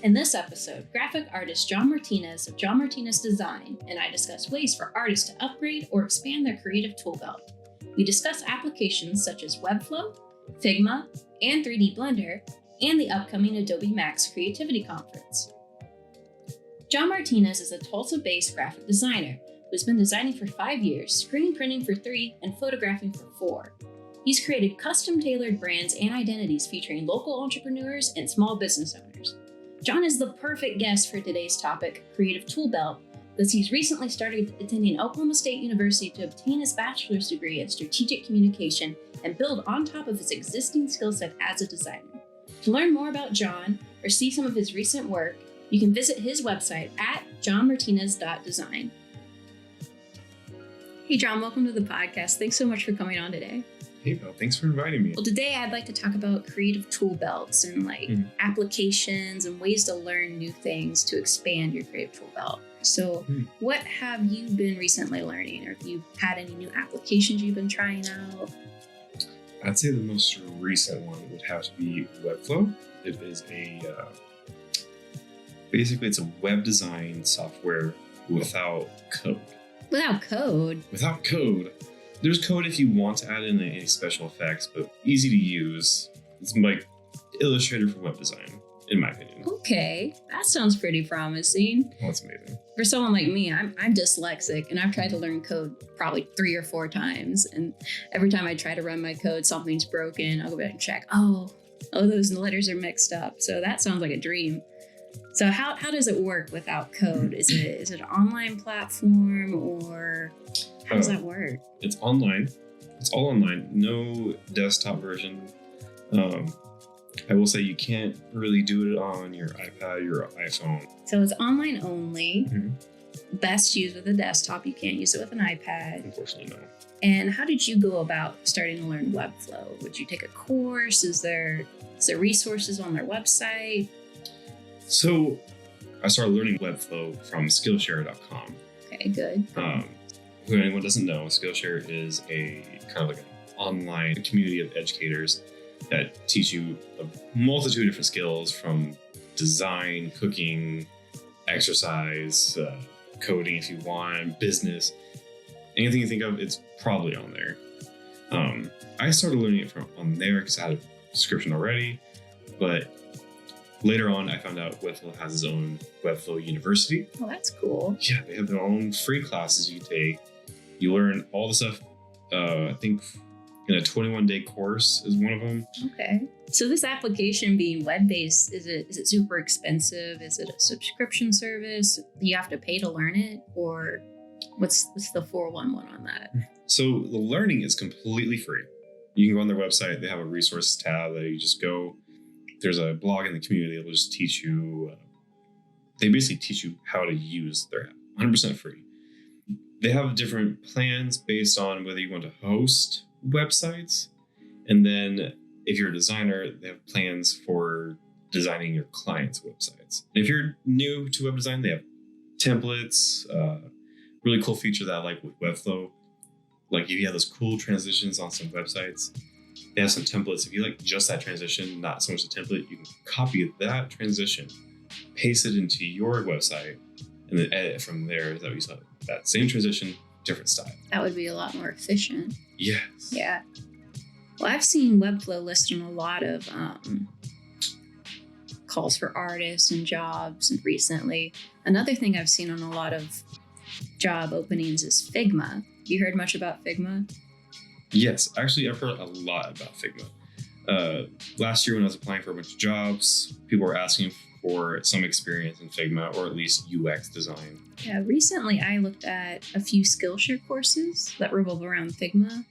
In this episode, graphic artist Jon Martinez of Jon Martinez Design and I discuss ways for artists to upgrade or expand their creative toolbelt. We discuss applications such as Webflow, Figma, and 3D Blender, and the upcoming Adobe Max Creativity Conference. Jon Martinez is a Tulsa-based graphic designer who has been designing for 5 years, screen printing for 3, and photographing for 4. He's created custom-tailored brands and identities featuring local entrepreneurs and small business owners. Jon is the perfect guest for today's topic, Creative Toolbelt, because he's recently started attending Oklahoma State University to obtain his bachelor's degree in strategic communication and build on top of his existing skill set as a designer. To learn more about Jon or see some of his recent work, you can visit his website at jonmartinez.design. Hey Jon, welcome to the podcast. Thanks so much for coming on today. Hey Belle, thanks for inviting me. Well, today I'd like to talk about creative tool belts and applications and ways to learn new things to expand your creative tool belt. So what have you been recently learning, or have you had any new applications you've been trying out? I'd say the most recent one would have to be Webflow. It is basically it's a web design software without code. Without code? Without code. There's code if you want to add in any special effects, but easy to use. It's like Illustrator for web design, in my opinion. Okay, that sounds pretty promising. Oh, that's amazing. For someone like me, I'm dyslexic, and I've tried to learn code probably 3 or 4 times. And every time I try to run my code, something's broken. I'll go back and check. Oh, those letters are mixed up. So that sounds like a dream. So how does it work without code? Is it an online platform, or how does that work? It's online. It's all online. No desktop version. I will say you can't really do it on your iPad, your iPhone. So it's online only. Best used with a desktop. You can't use it with an iPad. Unfortunately, no. And how did you go about starting to learn Webflow? Would you take a course? Is there resources on their website? So I started learning Webflow from Skillshare.com. Okay, good. Who anyone doesn't know, Skillshare is a kind of like an online community of educators that teach you a multitude of different skills, from design, cooking, exercise, coding if you want, business. Anything you think of, it's probably on there. I started learning it from on there because I had a subscription already, but later on, I found out Webflow has its own Webflow University. Oh, that's cool. Yeah, they have their own free classes you take. You learn all the stuff, I think in a 21-day course is one of them. Okay. So this application being web-based, is it super expensive? Is it a subscription service? Do you have to pay to learn it? Or what's the 411 on that? So the learning is completely free. You can go on their website. They have a resources tab that you just go. There's a blog in the community that will just teach you, they basically teach you how to use their app, 100% free. They have different plans based on whether you want to host websites. And then if you're a designer, they have plans for designing your clients' websites. And if you're new to web design, they have templates, really cool feature that I like with Webflow. Like if you have those cool transitions on some websites, they have some templates. If you like just that transition, not so much the template, you can copy that transition, paste it into your website, and then edit from there. That you saw that same transition, different style. That would be a lot more efficient. Yes. Yeah. Well, I've seen Webflow listed on a lot of calls for artists and jobs recently. Another thing I've seen on a lot of job openings is Figma. You heard much about Figma? Yes, actually, I've heard a lot about Figma. Last year when I was applying for a bunch of jobs, people were asking for some experience in Figma, or at least UX design. Yeah, recently I looked at a few Skillshare courses that revolve around Figma,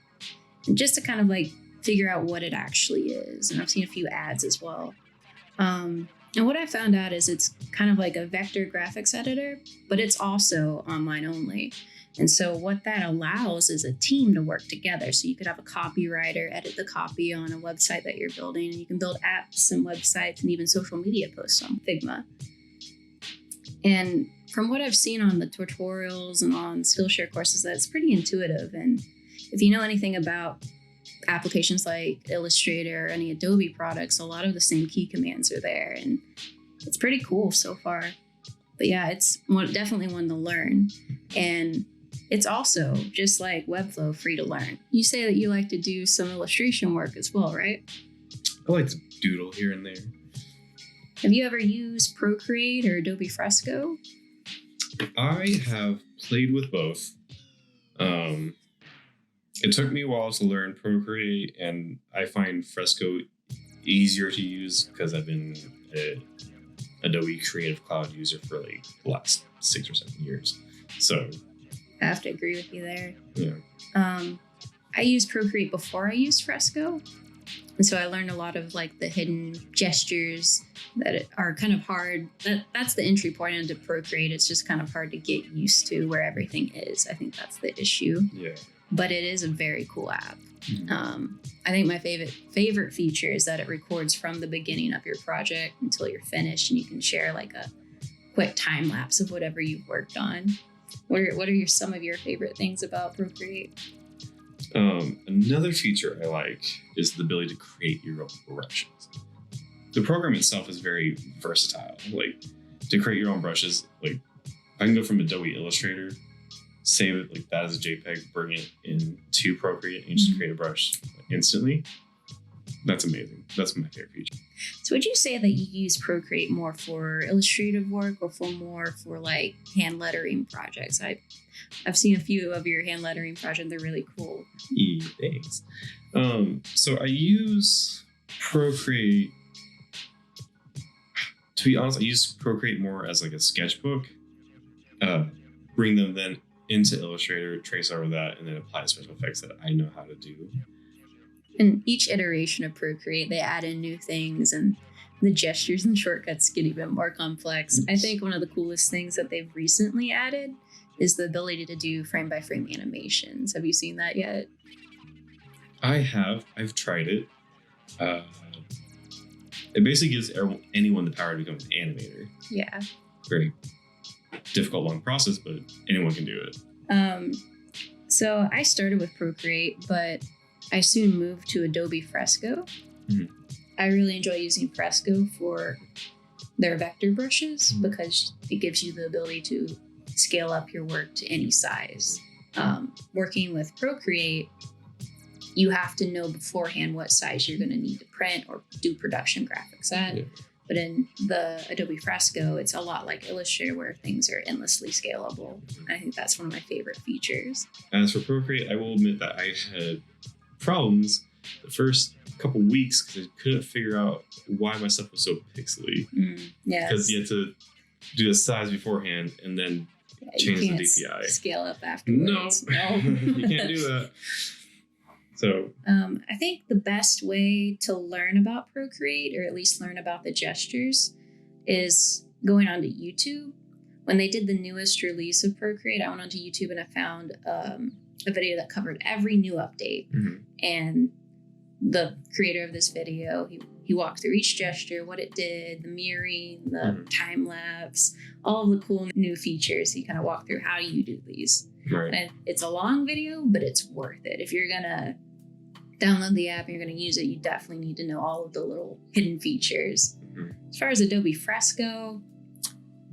just to kind of like figure out what it actually is. And I've seen a few ads as well. And what I found out is it's kind of like a vector graphics editor, but it's also online only. And so what that allows is a team to work together. So you could have a copywriter edit the copy on a website that you're building, and you can build apps and websites and even social media posts on Figma. And from what I've seen on the tutorials and on Skillshare courses, that's pretty intuitive. And if you know anything about applications like Illustrator or any Adobe products, a lot of the same key commands are there. And it's pretty cool so far. But yeah, it's definitely one to learn. And it's also, just like Webflow, free to learn. You say that you like to do some illustration work as well, right? I like to doodle here and there. Have you ever used Procreate or Adobe Fresco? I have played with both. It took me a while to learn Procreate, and I find Fresco easier to use because I've been an Adobe Creative Cloud user for like the last 6 or 7 years. So I have to agree with you there. Yeah. I used Procreate before I used Fresco. And so I learned a lot of like the hidden gestures that are kind of hard. That's the entry point into Procreate. It's just kind of hard to get used to where everything is. I think that's the issue. Yeah. But it is a very cool app. Mm-hmm. I think my favorite feature is that it records from the beginning of your project until you're finished, and you can share like a quick time lapse of whatever you've worked on. What are some of your favorite things about Procreate? Another feature I like is the ability to create your own brushes. The program itself is very versatile. Like, to create your own brushes, like I can go from Adobe Illustrator, save it like that as a JPEG, bring it into Procreate, and just create a brush instantly. That's amazing. That's my favorite feature. So would you say that you use Procreate more for illustrative work or for like hand lettering projects? I've seen a few of your hand lettering projects. They're really cool. Yeah, thanks. So I use Procreate. To be honest, I use Procreate more as like a sketchbook. Bring them then into Illustrator, trace over that, and then apply the special effects that I know how to do. And each iteration of Procreate, they add in new things, and the gestures and shortcuts get even more complex. I think one of the coolest things that they've recently added is the ability to do frame-by-frame animations. Have you seen that yet? I have. I've tried it. It basically gives anyone the power to become an animator. Yeah. Very difficult, long process, but anyone can do it. So I started with Procreate, but I soon moved to Adobe Fresco. Mm-hmm. I really enjoy using Fresco for their vector brushes because it gives you the ability to scale up your work to any size. Working with Procreate, you have to know beforehand what size you're going to need to print or do production graphics at. Yeah. But in the Adobe Fresco, it's a lot like Illustrator where things are endlessly scalable. I think that's one of my favorite features. As for Procreate, I will admit that I had problems the first couple weeks because I couldn't figure out why my stuff was so pixely. Yes. Because you had to do the size beforehand and then change the DPI. Scale up afterwards. No. You can't do that. So I think the best way to learn about Procreate, or at least learn about the gestures, is going onto YouTube. When they did the newest release of Procreate, I went onto YouTube and I found a video that covered every new update. Mm-hmm. And the creator of this video, he walked through each gesture, what it did, the mirroring, the time lapse, all of the cool new features. He kind of walked through how you do these. Right. And it's a long video, but it's worth it. If you're gonna download the app and you're going to use it, you definitely need to know all of the little hidden features. Mm-hmm. As far as Adobe Fresco,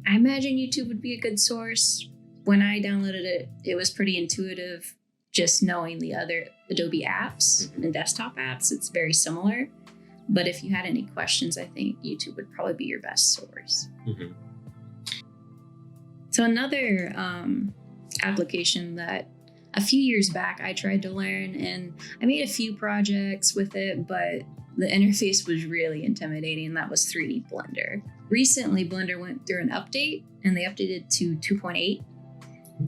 I imagine YouTube would be a good source. When I downloaded it, it was pretty intuitive. Just knowing the other Adobe apps and desktop apps, it's very similar. But if you had any questions, I think YouTube would probably be your best source. Mm-hmm. So another application that a few years back I tried to learn, and I made a few projects with it, but the interface was really intimidating. That was 3D Blender. Recently, Blender went through an update, and they updated to 2.8,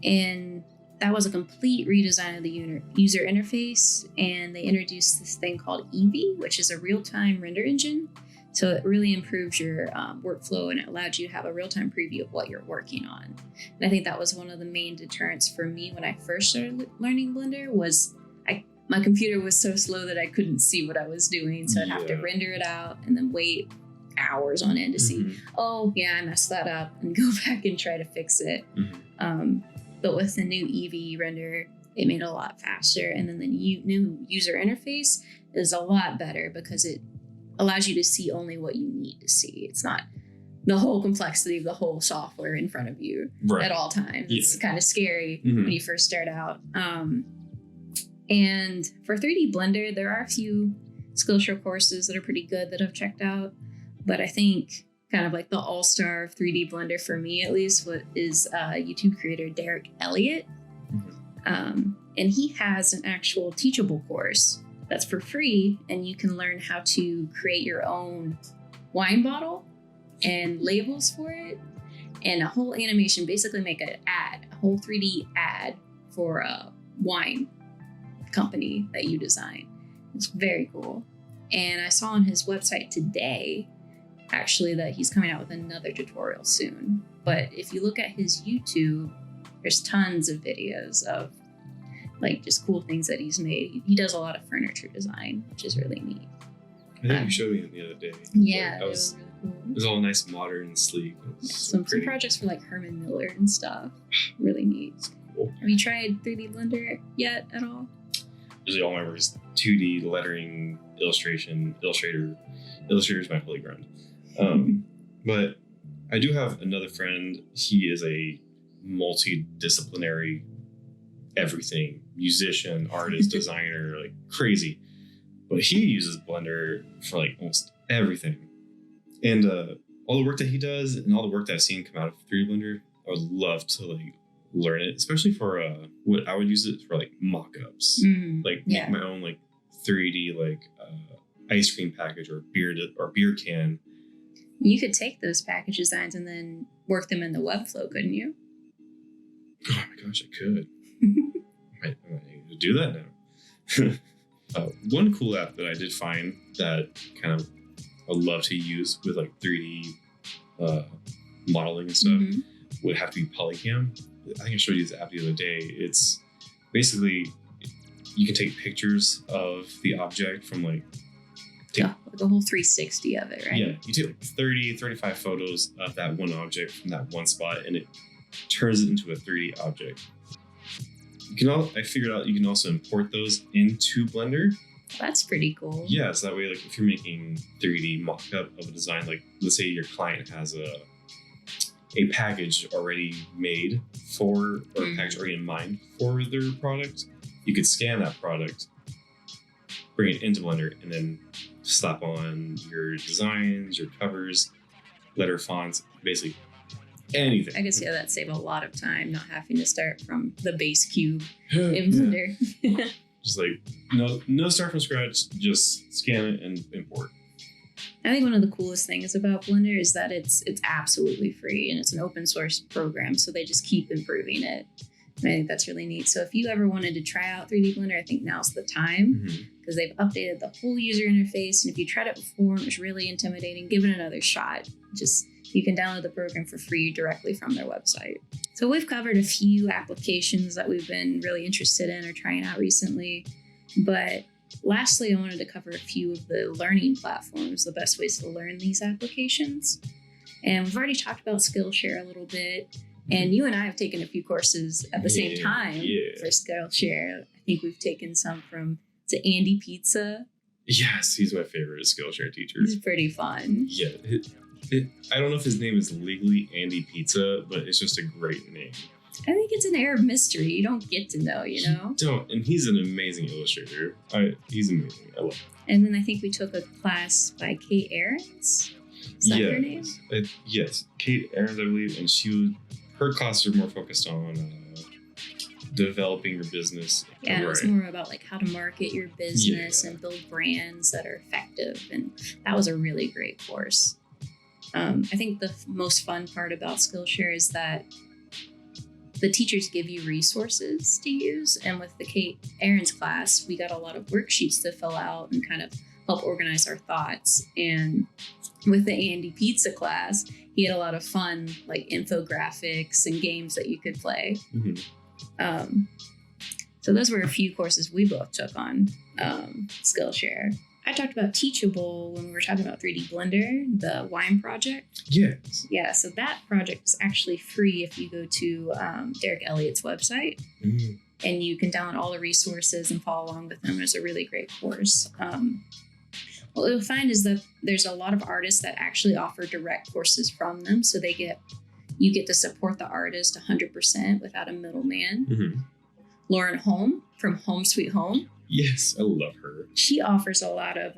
and that was a complete redesign of the user interface, and they introduced this thing called Eevee, which is a real-time render engine. So it really improves your workflow, and it allowed you to have a real-time preview of what you're working on. And I think that was one of the main deterrents for me when I first started learning Blender was my computer was so slow that I couldn't see what I was doing. So I'd have to render it out and then wait hours on end to see, oh yeah, I messed that up, and go back and try to fix it. But with the new Eevee render, it made it a lot faster. And then the new user interface is a lot better because it allows you to see only what you need to see. It's not the whole complexity of the whole software in front of you at all times. It's kind of scary when you first start out. And for 3D Blender, there are a few Skillshare courses that are pretty good that I've checked out. But I think kind of like the all-star of 3D Blender for me, at least, is YouTube creator Elliott. And he has an actual teachable course that's for free, and you can learn how to create your own wine bottle and labels for it, and a whole animation, basically make a whole 3D ad for a wine company that you design. It's very cool. And I saw on his website today, actually, that he's coming out with another tutorial soon. But if you look at his YouTube, there's tons of videos of like just cool things that he's made. He does a lot of furniture design, which is really neat. I think you showed me the other day. Yeah, it was really cool. It was all nice, modern, and sleek. Some projects for like Herman Miller and stuff. Really neat. That's cool. Have you tried 3D Blender yet at all? Usually all I remember is 2D lettering, illustration, Illustrator. Illustrator is my holy ground. But I do have another friend. He is a multidisciplinary everything, musician, artist, designer, like crazy. But he uses Blender for like almost everything. And all the work that he does and all the work that I've seen come out of 3D Blender, I would love to like learn it, especially for what I would use it for, like mock-ups, like make my own like 3D like ice cream package or beer can. You could take those package designs and then work them in the Webflow, couldn't you? Oh my gosh, I could. I might need to do that now. One cool app that I did find that kind of I love to use with like 3D modeling and stuff would have to be Polycam. I think I showed you this app the other day. It's basically you can take pictures of the object from like like a whole 360 of it, right? Yeah, you take like 30, 35 photos of that one object from that one spot, and it turns it into a 3D object. I figured out you can also import those into Blender. That's pretty cool. Yeah, so that way, like if you're making 3D mock-up of a design, like let's say your client has a package already made or a package already in mind for their product, you could scan that product, bring it into Blender, and then slap on your designs, your covers, letter fonts, basically anything. I can see how that save a lot of time, not having to start from the base cube in Blender. Just like no start from scratch, just scan it and import. I think one of the coolest things about Blender is that it's absolutely free and it's an open source program, so they just keep improving it. And I think that's really neat. So if you ever wanted to try out 3D Blender, I think now's the time, because they've updated the whole user interface. And if you tried it before and it was really intimidating, give it another shot. You can download the program for free directly from their website. So we've covered a few applications that we've been really interested in or trying out recently. But lastly, I wanted to cover a few of the learning platforms, the best ways to learn these applications. And we've already talked about Skillshare a little bit. And you and I have taken a few courses at the same time for Skillshare. I think we've taken some from Andy Pizza. Yes, he's my favorite Skillshare teacher. He's pretty fun. Yeah. I don't know if his name is legally Andy Pizza, but it's just a great name. I think it's an air of mystery. You don't get to know, you know? And he's an amazing illustrator. He's amazing. I love him. And then I think we took a class by Kate Arends. Is that her name? Yes, Kate Arends, I believe. And her classes are more focused on developing your business. Yeah, it was more about like how to market your business and build brands that are effective. And that was a really great course. I think the most fun part about Skillshare is that the teachers give you resources to use. And with the Kate Arends class, we got a lot of worksheets to fill out and kind of help organize our thoughts. And with the Andy Pizza class, he had a lot of fun, like infographics and games that you could play. So those were a few courses we both took on Skillshare. I talked about Teachable when we were talking about 3D Blender, the wine project. Yes. Yeah, so that project is actually free if you go to Derek Elliott's website. And you can download all the resources and follow along with them. It's a really great course. What you'll find is that there's a lot of artists that actually offer direct courses from them. So you get to support the artist 100% without a middleman. Mm-hmm. Lauren Holm from Home Sweet Home. Yes, I love her. She offers a lot of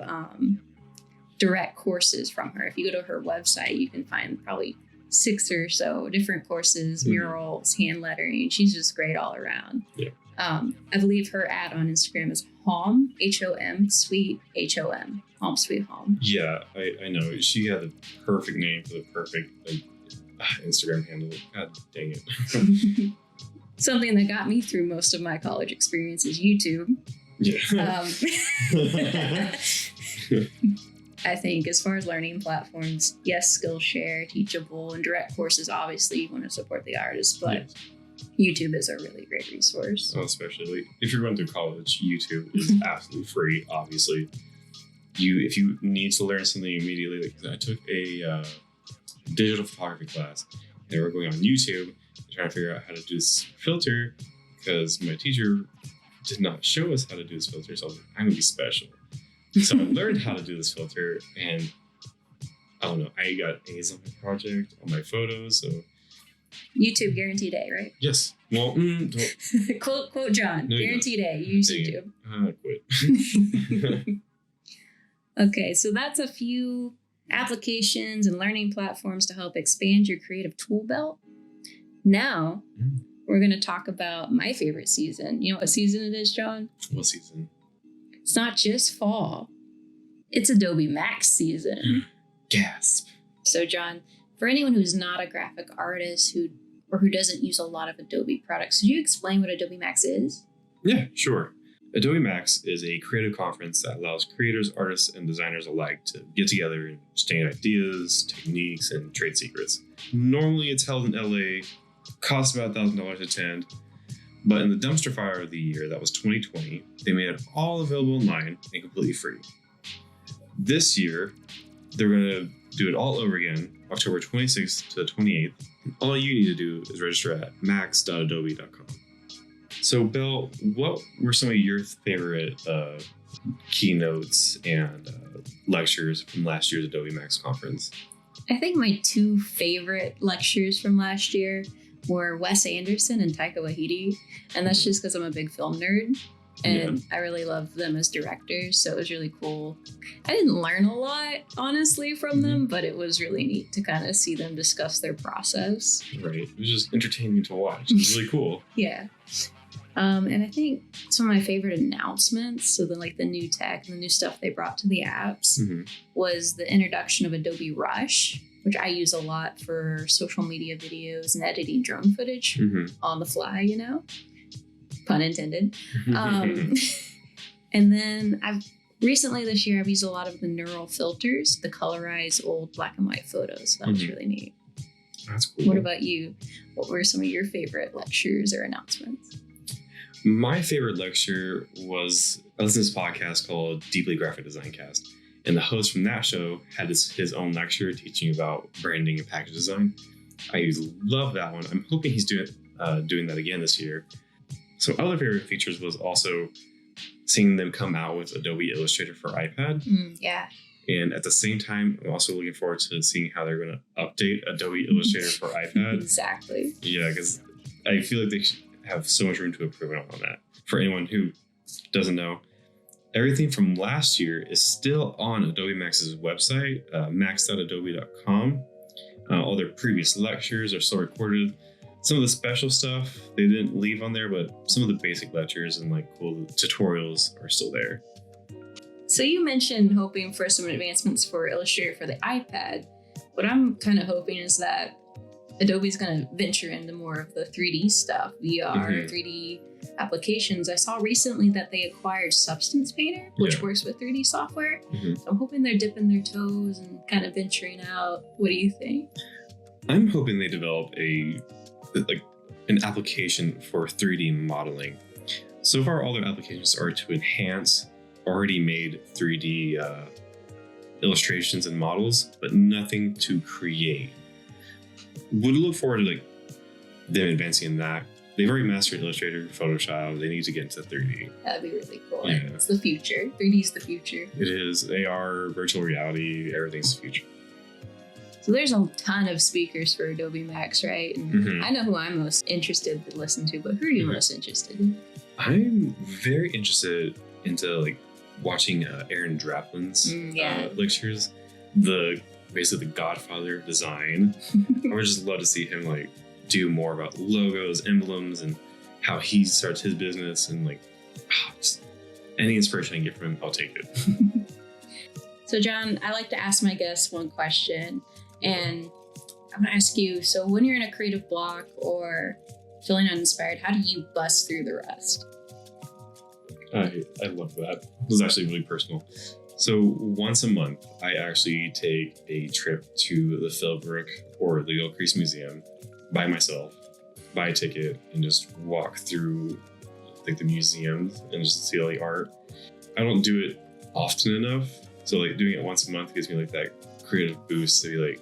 direct courses from her. If you go to her website, you can find probably 6 or so different courses, murals, hand lettering. She's just great all around. Yeah. I believe her ad on Instagram is Hom, H-O-M, Sweet, H-O-M, Home Sweet Home. Yeah, I know. She had the perfect name for the perfect Instagram handle. God dang it. Something that got me through most of my college experience is YouTube. Yeah. I think as far as learning platforms, yes, Skillshare, Teachable, and direct courses, obviously you want to support the artist, but YouTube is a really great resource. Oh, especially if you're going through college, YouTube is absolutely free, obviously. If you need to learn something immediately, like I took a digital photography class, and we're going on YouTube trying to figure out how to do this filter because my teacher did not show us how to do this filter, so I was like, I'm going to be special. So I learned how to do this filter, and I don't know, I got A's on my project, on my photos, so... YouTube guaranteed A, right? Yes. Well, don't... quote John, no, guaranteed A, use YouTube. Quit. Okay, so that's a few applications and learning platforms to help expand your creative tool belt. Now, we're going to talk about my favorite season. You know what season it is, John? What season? It's not just fall. It's Adobe Max season. Gasp. So, John, for anyone who's not a graphic artist who doesn't use a lot of Adobe products, could you explain what Adobe Max is? Yeah, sure. Adobe Max is a creative conference that allows creators, artists, and designers alike to get together and exchange ideas, techniques, and trade secrets. Normally, it's held in LA, costs about $1,000 to attend. But in the dumpster fire of the year, that was 2020, they made it all available online and completely free. This year, they're going to do it all over again, October 26th to the 28th. All you need to do is register at max.adobe.com. So, Belle, what were some of your favorite keynotes and lectures from last year's Adobe Max conference? I think my 2 favorite lectures from last year were Wes Anderson and Taika Waititi. And that's just because I'm a big film nerd. And I really love them as directors. So it was really cool. I didn't learn a lot, honestly, from them, but it was really neat to kind of see them discuss their process. Right. It was just entertaining to watch. It was really cool. Yeah. And I think some of my favorite announcements, so the new tech and the new stuff they brought to the apps, was the introduction of Adobe Rush, which I use a lot for social media videos and editing drone footage on the fly, pun intended. And then recently this year, I've used a lot of the neural filters, the colorize old black and white photos. That was really neat. That's cool. What about you? What were some of your favorite lectures or announcements? My favorite lecture was, I listened to this podcast called Deeply Graphic Design Cast. And the host from that show had his own lecture teaching about branding and package design. I love that one. I'm hoping he's doing that again this year. Some other favorite features was also seeing them come out with Adobe Illustrator for iPad. Yeah. And at the same time, I'm also looking forward to seeing how they're going to update Adobe Illustrator for iPad. Exactly. Yeah, because I feel like they have so much room to improve on that. For anyone who doesn't know, everything from last year is still on Adobe Max's website, max.adobe.com. All their previous lectures are still recorded. Some of the special stuff they didn't leave on there, but some of the basic lectures and cool tutorials are still there. So you mentioned hoping for some advancements for Illustrator for the iPad. What I'm kind of hoping is that Adobe's going to venture into more of the 3D stuff, VR, 3D applications. I saw recently that they acquired Substance Painter, which works with 3D software. So I'm hoping they're dipping their toes and kind of venturing out. What do you think? I'm hoping they develop an application for 3D modeling. So far, all their applications are to enhance already made 3D illustrations and models, but nothing to create. Would look forward to them advancing in that they've already mastered Illustrator, Photoshop. They need to get into 3D. That'd be really cool. Yeah. It's the future. 3D is the future. It is. AR, virtual reality, everything's the future. So there's a ton of speakers for Adobe Max, right? And I know who I'm most interested to listen to, but who are you most interested in? I'm very interested into like watching Aaron Draplin's lectures. Basically the godfather of design. I would just love to see him like do more about logos, emblems, and how he starts his business, and like just any inspiration I can get from him, I'll take it. So Jon, I like to ask my guests one question, and I'm gonna ask you, so when you're in a creative block or feeling uninspired, how do you bust through the rest? I love that. This is actually really personal. So once a month, I actually take a trip to the Philbrook or the Gilcrease Museum by myself, buy a ticket, and just walk through like the museums and just see all the art. I don't do it often enough, so like doing it once a month gives me like that creative boost to be like,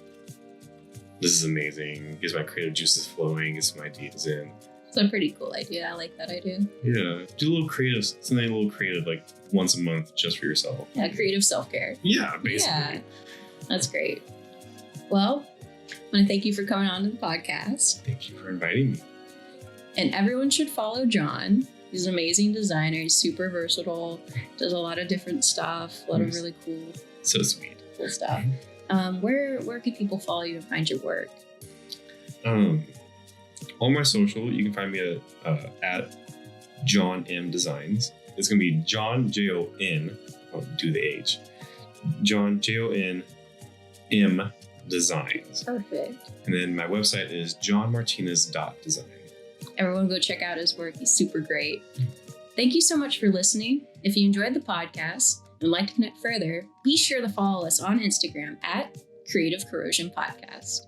this is amazing, gets my creative juices flowing, gets my ideas in. It's a pretty cool idea. I like that idea. Yeah, do a little creative, something a little creative like once a month just for yourself. Yeah, creative self-care. Yeah, basically. Yeah, that's great. Well, I want to thank you for coming on to the podcast. Thank you for inviting me. And everyone should follow Jon. He's an amazing designer. He's super versatile, does a lot of different stuff, a lot of really cool, so sweet, cool stuff. Where can people follow you and find your work? On my social, you can find me at Jon M Designs. It's gonna be Jon Jon. I'll do the H. Jon Jon M Designs. Perfect. And then my website is jonmartinez.design. Everyone go check out his work. He's super great. Thank you so much for listening. If you enjoyed the podcast and would like to connect further, be sure to follow us on Instagram at Creative Corrosion Podcast.